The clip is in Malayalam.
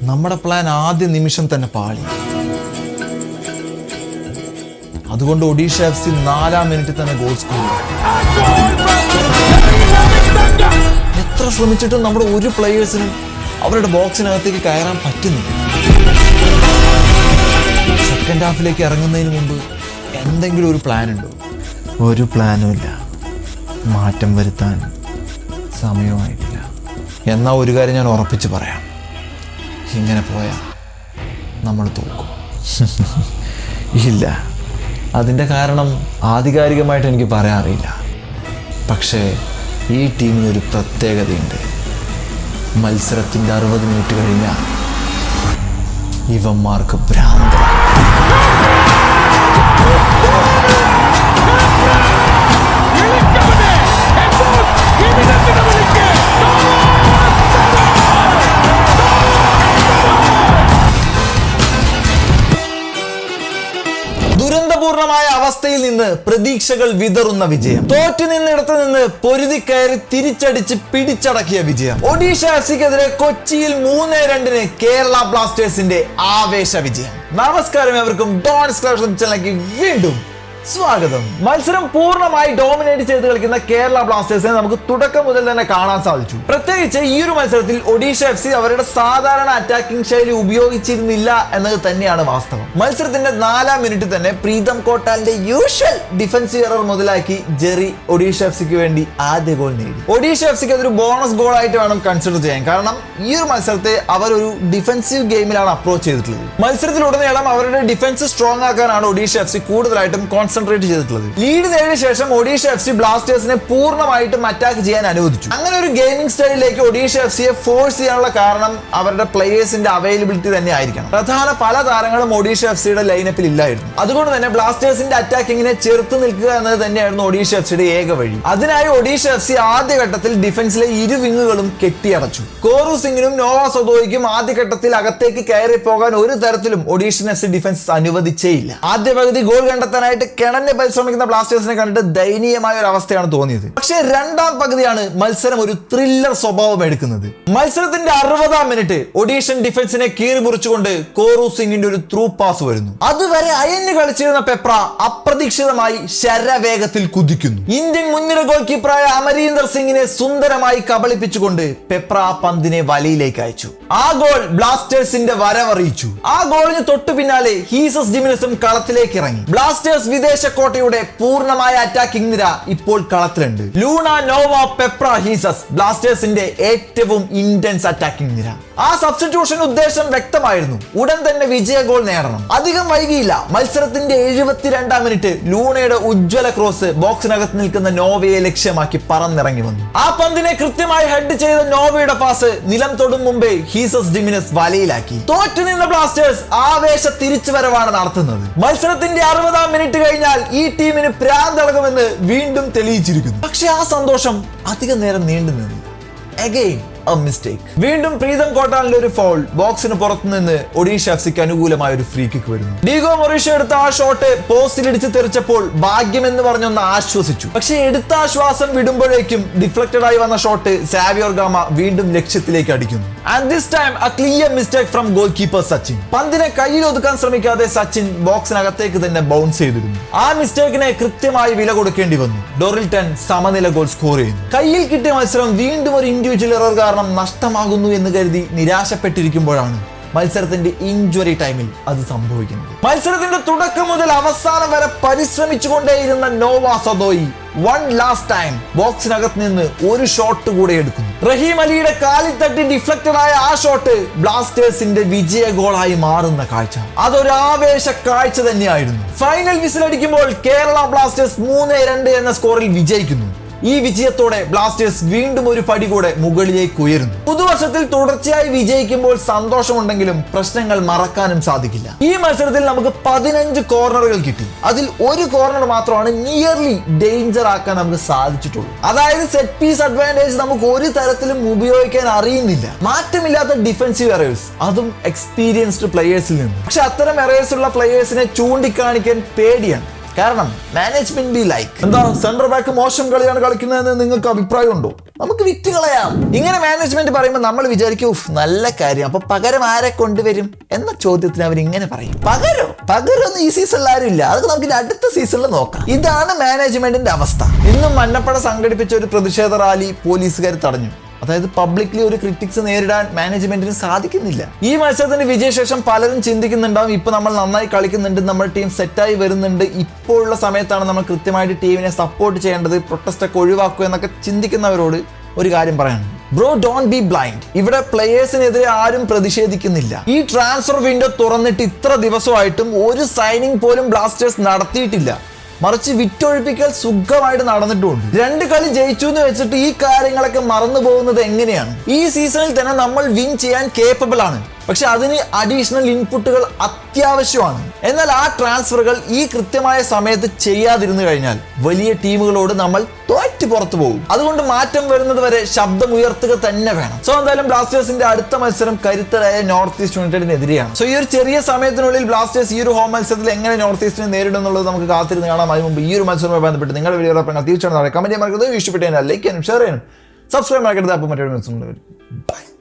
നമ്മുടെ പ്ലാൻ ആദ്യ നിമിഷം തന്നെ പാളി. അതുകൊണ്ട് ഒഡീഷ FC 4-ാം മിനിറ്റിൽ തന്നെ ഗോൾ സ്കോർ ചെയ്തു. എത്ര ശ്രമിച്ചിട്ടും നമ്മുടെ ഒരു പ്ലേയേഴ്സിനും അവരുടെ ബോക്സിനകത്തേക്ക് കയറാൻ പറ്റുന്നില്ല. സെക്കൻഡ് ഹാഫിലേക്ക് ഇറങ്ങുന്നതിന് മുമ്പ് എന്തെങ്കിലും ഒരു പ്ലാൻ ഉണ്ടോ? ഒരു പ്ലാനും ഇല്ല. മാറ്റം വരുത്താൻ സമയമായിട്ടില്ല. എന്നാൽ ഒരു കാര്യം ഞാൻ ഉറപ്പിച്ച് പറയാം, ഇങ്ങനെ പോയാൽ നമ്മൾ തോക്കും. ഇല്ല, അതിൻ്റെ കാരണം ആധികാരികമായിട്ട് എനിക്ക് പറയാൻ അറിയില്ല. പക്ഷേ ഈ ടീമിനൊരു പ്രത്യേകതയുണ്ട്. മത്സരത്തിൻ്റെ 60 മിനിറ്റ് കഴിഞ്ഞാൽ ഇവന്മാർക്ക് ഭ്രാന്ത്. ദുരന്തപൂർണമായ അവസ്ഥയിൽ നിന്ന് പ്രതീക്ഷകൾ വിതറുന്ന വിജയം. തോറ്റു നിന്നിടത്ത് നിന്ന് പൊരുതി കയറി തിരിച്ചടിച്ച് പിടിച്ചടക്കിയ വിജയം. ഒഡീഷ FCക്കെതിരെ കൊച്ചിയിൽ 3-2 കേരള ബ്ലാസ്റ്റേഴ്സിന്റെ ആവേശ വിജയം. നമസ്കാരം എവർക്കും ഡോൺ ചാനലിലേക്ക് വീണ്ടും സ്വാഗതം. മത്സരം പൂർണ്ണമായി ഡോമിനേറ്റ് ചെയ്ത് കളിക്കുന്ന കേരള ബ്ലാസ്റ്റേഴ്സിനെ നമുക്ക് തുടക്കം മുതൽ തന്നെ കാണാൻ സാധിച്ചു. പ്രത്യേകിച്ച് ഈ ഒരു മത്സരത്തിൽ ഒഡീഷ FC അവരുടെ സാധാരണ അറ്റാക്കിംഗ് ശൈലി ഉപയോഗിച്ചിരുന്നില്ല എന്നത് തന്നെയാണ് വാസ്തവം. മത്സരത്തിന്റെ 4-ാം മിനിറ്റിൽ തന്നെ പ്രീതം കോട്ടാലിന്റെ യൂഷ്വൽ ഡിഫൻസീവ് എറർ മുതലാക്കി ജെറി ഒഡീഷ FCക്ക് വേണ്ടി ആദ്യ ഗോൾ നേടി. ഒഡീഷ FCക്ക് അതൊരു ബോണസ് ഗോൾ ആയിട്ട് വേണം കൺസിഡർ ചെയ്യാൻ. കാരണം ഈ ഒരു മത്സരത്തെ അവർ ഒരു ഡിഫൻസീവ് ഗെയിമിലാണ് അപ്രോച്ച് ചെയ്തിട്ടുള്ളത്. മത്സരത്തിലുടനീളം അവരുടെ ഡിഫൻസ് സ്ട്രോങ് ആക്കാനാണ് ഒഡീഷ FC കൂടുതലായിട്ടും കോൺസെൻട്രേറ്റ് ചെയ്തിട്ടുള്ളത്. ലീഡ് നേടിയ ശേഷം ഒഡീഷ FC ബ്ലാസ്റ്റേഴ്സിനെ പൂർണ്ണമായിട്ടും അറ്റാക്ക് ചെയ്യാൻ അനുവദിച്ചു. അങ്ങനെ ഒരു ഗെയിമിംഗ് സ്റ്റൈലിലേക്ക് ഒഡീഷ FCയെ ഫോഴ്സ് ചെയ്യാനുള്ള കാരണം അവരുടെ പ്ലേയേഴ്സിന്റെ അവൈലബിലിറ്റി തന്നെ ആയിരിക്കണം. പ്രധാന പല താരങ്ങളും ഒഡീഷ FCയുടെ ലൈനപ്പിൽ ഇല്ലായിരുന്നു. അതുകൊണ്ട് തന്നെ ബ്ലാസ്റ്റേഴ്സിന്റെ അറ്റാക്കിങ്ങിനെ ചെറുത്ത് നിൽക്കുക എന്നത് തന്നെയായിരുന്നു ഒഡീഷ FCയുടെ ഏക വഴി. അതിനായി ഒഡീഷ FC ആദ്യഘട്ടത്തിൽ ഡിഫൻസിലെ ഇരു വിങ്ങുകളും കെട്ടിയടച്ചു. കോറു സിംഗിനും നോവ സൊദോയ്ക്കും ആദ്യഘട്ടത്തിൽ അകത്തേക്ക് കയറി പോകാൻ ഒരു തരത്തിലും ഒഡീഷ FC ഡിഫൻസ് അനുവദിച്ചേയില്ല. ആദ്യ പകുതി ഗോൾ കണ്ടെത്താനായിട്ട് കിണഞ്ഞ് പരിശ്രമിക്കുന്ന ബ്ലാസ്റ്റേഴ്സിനെ കണ്ടിട്ട് ദയനീയമായ ഒരു അവസ്ഥയാണ് തോന്നിയത്. പക്ഷേ രണ്ടാം പകുതിയാണ് മത്സരം ഒരു ത്രില്ലർ സ്വഭാവം എടുക്കുന്നത്. മത്സരത്തിന്റെ 60-ാം മിനിറ്റ് ഒഡീഷൻ ഡിഫൻസിനെ കീറി മുറിച്ചുകൊണ്ട് കോറു സിംഗിന്റെ ഒരു ത്രൂ പാസ് വരുന്നു. അതുവരെ അയഞ്ഞു കളിച്ചിരുന്ന പെപ്ര അപ്രതീക്ഷിതമായി ശരവേഗത്തിൽ കുതിക്കുന്നു. ഇന്ത്യൻ മുൻനിര ഗോൾ കീപ്പറായ അമരീന്ദർ സിംഗിനെ സുന്ദരമായി കബളിപ്പിച്ചുകൊണ്ട് പെപ്ര ആ പന്തിനെ വലയിലേക്ക് അയച്ചു. ആ ഗോൾ ബ്ലാസ്റ്റേഴ്സിന്റെ വരവറിയിച്ചു. ആ ഗോളിന് തൊട്ടു പിന്നാലെ ഹീസസ് ജിമിനസും കളത്തിലേക്ക് ഇറങ്ങി. ബ്ലാസ്റ്റേഴ്സ് വിദേശ കോട്ടയുടെ പൂർണ്ണമായ അറ്റാക്കിംഗ് നിര ഇപ്പോൾ കളത്തിലുണ്ട്. ലൂണ, നോവ, പെപ്ര, ഹീസസ് ബ്ലാസ്റ്റേഴ്സിന്റെ ഏറ്റവും ഇന്റൻസ് അറ്റാക്കിംഗ് നിര. ആ സബ്സ്റ്റിറ്റ്യൂഷൻ ഉദ്ദേശം വ്യക്തമായിരുന്നു. ഉടൻ തന്നെ വിജയ ഗോൾ നേടണം. അധികം വൈകിയില്ല. മത്സരത്തിന്റെ 72-ാം മിനിറ്റ് ലൂണയുടെ ഉജ്ജ്വല ക്രോസ് ബോക്സിനകത്ത് നിൽക്കുന്ന നോവയെ ലക്ഷ്യമാക്കി പറന്നിറങ്ങി വന്നു. ആ പന്തിനെ കൃത്യമായി ഹെഡ് ചെയ്ത നോവയുടെ പാസ് നിലം തൊടും മുമ്പേ ഹീസസ് ജിമിനസ് വലയിലാക്കി. തോറ്റു നിന്ന ബ്ലാസ്റ്റേഴ്സ് ആവേശ തിരിച്ചുവരവാണ് നടത്തുന്നത്. മത്സരത്തിന്റെ 60-ാം മിനിറ്റ് കഴിഞ്ഞാൽ ഈ ടീമിന് ഭ്രാന്തളകുമെന്ന് വീണ്ടും തെളിയിച്ചിരിക്കുന്നു. പക്ഷെ ആ സന്തോഷം അധികം നേരം നീണ്ടു നിന്നു. Again a mistake. വീണ്ടും പ്രീതം കോട്ടാലിന്റെ ഒരു ഫൗൾ. ബോക്സിന് പുറത്തുനിന്ന് ഒഡീഷ FCക്ക് അനുകൂലമായ ഒരു ഫ്രീ കിക്ക് വരുന്നു. ഡീഗോ മൊറീഷ്യോ എടുത്ത ആ ഷോട്ട് പോസ്റ്റിലിടിച്ച് തെറിച്ചപ്പോൾ ഭാഗ്യമെന്ന് പറഞ്ഞൊന്ന് ആശ്വസിച്ചു. പക്ഷെ എടുത്ത ആശ്വാസം വിടുമ്പോഴേക്കും ഡിഫ്ലക്റ്റഡ് ആയി വന്ന ഷോട്ട് സാവിയോർ ഗാമ വീണ്ടും ലക്ഷ്യത്തിലേക്ക് അടിക്കുന്നു. And this time a clear mistake from goalkeeper Sachin. പന്തിനെ കയ്യിൽ ഒതുക്കാൻ ശ്രമിക്കാതെ സച്ചിൻ ബോക്സിനകത്തേക്ക് തന്നെ ബൗൺസ് ചെയ്തിരുന്നു. ആ മിസ്റ്റേക്കിനെ കൃത്യമായി വില കൊടുക്കേണ്ടി വന്നു. ഡോറിൽട്ടൺ സമനില ഗോൾ സ്കോർ ചെയ്യുന്നു. കയ്യിൽ കിട്ടിയ മത്സരം വീണ്ടും ഒരു ഇൻഡിവിജ്വൽ എറർ കാരണം നഷ്ടമാകുന്നു എന്ന് കരുതി നിരാശപ്പെട്ടിരിക്കുമ്പോഴാണ് മത്സരത്തിന്റെ ഇഞ്ചുറി ടൈമിൽ അത് സംഭവിക്കുന്നത്. മത്സരത്തിന്റെ തുടക്കം മുതൽ അവസാനം വരെ പരിശ്രമിച്ചുകൊണ്ടേയിരുന്ന നോവ സൊദോയി വൺ ലാസ്റ്റ് ടൈം ബോക്സിനകത്ത് നിന്ന് ഒരു ഷോട്ട് കൂടെ എടുക്കുന്നു. റഹീം അലിയുടെ കാലിൽ തട്ടി ഡിഫ്ലക്റ്റഡ് ആയ ആ ഷോട്ട് ബ്ലാസ്റ്റേഴ്സിന്റെ വിജയ ഗോളായി മാറുന്ന കാഴ്ച അതൊരു ആവേശ കാഴ്ച തന്നെയായിരുന്നു. ഫൈനൽ വിസിലടിക്കുമ്പോൾ കേരള ബ്ലാസ്റ്റേഴ്സ് 3-2 എന്ന സ്കോറിൽ വിജയിക്കുന്നു. ഈ വിജയത്തോടെ ബ്ലാസ്റ്റേഴ്സ് വീണ്ടും ഒരു പടി കൂടെ മുകളിലേക്ക് ഉയരുന്നു. പുതുവർഷത്തിൽ തുടർച്ചയായി വിജയിക്കുമ്പോൾ സന്തോഷമുണ്ടെങ്കിലും പ്രശ്നങ്ങൾ മറക്കാനും സാധിക്കില്ല. ഈ മത്സരത്തിൽ നമുക്ക് 15 കോർണറുകൾ കിട്ടി. അതിൽ ഒരു കോർണർ മാത്രമാണ് നിയർലി ഡേഞ്ചർ ആക്കാൻ നമുക്ക് സാധിച്ചിട്ടുള്ളൂ. അതായത് സെറ്റ് പീസ് അഡ്വാൻറ്റേജ് നമുക്ക് ഒരു തരത്തിലും ഉപയോഗിക്കാൻ അറിയുന്നില്ല. മാറ്റമില്ലാത്ത ഡിഫൻസീവ് എറേഴ്സ്, അതും എക്സ്പീരിയൻസ്ഡ് പ്ലേയേഴ്സിൽ നിന്ന്. പക്ഷെ അത്തരം എറേഴ്സ് ഉള്ള പ്ലേയേഴ്സിനെ ചൂണ്ടിക്കാണിക്കാൻ പേടിയാണ്. കാരണം മാനേജ്മെന്റ് ബി ലൈക്ക് എന്താ സെൻട്രൽ ബാക്ക് മോശം കളിയാണ് കളിക്കുന്നതെന്ന് നിങ്ങൾക്ക് അഭിപ്രായമുണ്ടോ? നമുക്ക് വിറ്റ് കളയാം. ഇങ്ങനെ മാനേജ്മെന്റ് പറയുമ്പോൾ നമ്മൾ വിചാരിക്കും നല്ല കാര്യം, അപ്പൊ പകരം ആരെ കൊണ്ടുവരും എന്ന ചോദ്യത്തിന് അവർ ഇങ്ങനെ പറയും പകരൊന്നും ഈ സീസണിൽ ആരും ഇല്ല, അത് നമുക്ക് അടുത്ത സീസണിൽ നോക്കാം. ഇതാണ് മാനേജ്മെന്റിന്റെ അവസ്ഥ. ഇന്നും മന്നപ്പട സംഘടിപ്പിച്ച ഒരു പ്രതിഷേധ റാലി പോലീസുകാർ തടഞ്ഞു. അതായത് പബ്ലിക്ലി ഒരു ക്രിറ്റിക്സ് നേരിടാൻ മാനേജ്മെന്റിന് സാധിക്കുന്നില്ല. ഈ മത്സരത്തിന്റെ വിജയശേഷം പലരും ചിന്തിക്കുന്നുണ്ടാവും, ഇപ്പൊ നമ്മൾ നന്നായി കളിക്കുന്നുണ്ട്, നമ്മുടെ ടീം സെറ്റായി വരുന്നുണ്ട്, ഇപ്പോഴുള്ള സമയത്താണ് നമ്മൾ കൃത്യമായിട്ട് ടീമിനെ സപ്പോർട്ട് ചെയ്യേണ്ടത്, പ്രൊട്ടസ്റ്റ് ഒക്കെ ഒഴിവാക്കുക എന്നൊക്കെ ചിന്തിക്കുന്നവരോട് ഒരു കാര്യം പറയാനുണ്ട്. Bro don't be blind. ഇവിടെ പ്ലേയേഴ്സിനെതിരെ ആരും പ്രതിഷേധിക്കുന്നില്ല. ഈ ട്രാൻസ്ഫർ വിൻഡോ തുറന്നിട്ട് ഇത്ര ദിവസമായിട്ടും ഒരു സൈനിങ് പോലും ബ്ലാസ്റ്റേഴ്സ് നടത്തിയിട്ടില്ല. മറിച്ച് വിറ്റൊഴിപ്പിക്കൽ സുഖമായിട്ട് നടന്നിട്ടുണ്ട്. 2 കളി ജയിച്ചു എന്ന് വെച്ചിട്ട് ഈ കാര്യങ്ങളൊക്കെ മറന്നു പോകുന്നത് എങ്ങനെയാണ്? ഈ സീസണിൽ തന്നെ നമ്മൾ വിൻ ചെയ്യാൻ കേപ്പബിൾ ആണ്. പക്ഷെ അതിന് അഡീഷണൽ ഇൻപുട്ടുകൾ അത്യാവശ്യമാണ്. എന്നാൽ ആ ട്രാൻസ്ഫറുകൾ ഈ കൃത്യമായ സമയത്ത് ചെയ്യാതിരുന്നു കഴിഞ്ഞാൽ വലിയ ടീമുകളോട് നമ്മൾ തോറ്റ് പുറത്തു പോകും. അതുകൊണ്ട് മാറ്റം വരുന്നത് വരെ ശബ്ദം ഉയർത്തുക തന്നെ വേണം. സോ എന്തായാലും ബ്ലാസ്റ്റേഴ്സിന്റെ അടുത്ത മത്സരം കരുത്തരായ നോർത്ത് ഈസ്റ്റ് യുണൈറ്റഡിനെതിരെയാണ്. സോ ഈ ഒരു ചെറിയ സമയത്തിനുള്ളിൽ ബ്ലാസ്റ്റേഴ്സ് ഈ ഒരു ഹോം മത്സരത്തിൽ എങ്ങനെ നോർത്ത് ഈസ്റ്റിനെ നേരിടും എന്നുള്ളത് നമുക്ക് കാത്തിരുന്ന് കാണാം. അതിന് മുമ്പ് ഈ ഒരു മത്സരവുമായി ബന്ധപ്പെട്ട് നിങ്ങളുടെ വീഡിയോ തീർച്ചയായും കമന്റ് ചെയ്യാൻ മറക്കരുത്. ഇഷ്ടപ്പെട്ടു കഴിഞ്ഞാൽ ലൈക്ക് ചെയ്യാനും ഷെയർ ചെയ്യാനും സബ്സ്ക്രൈബ് ആക്കരുത്. അപ്പോൾ മറ്റൊരു മത്സരം ബൈ.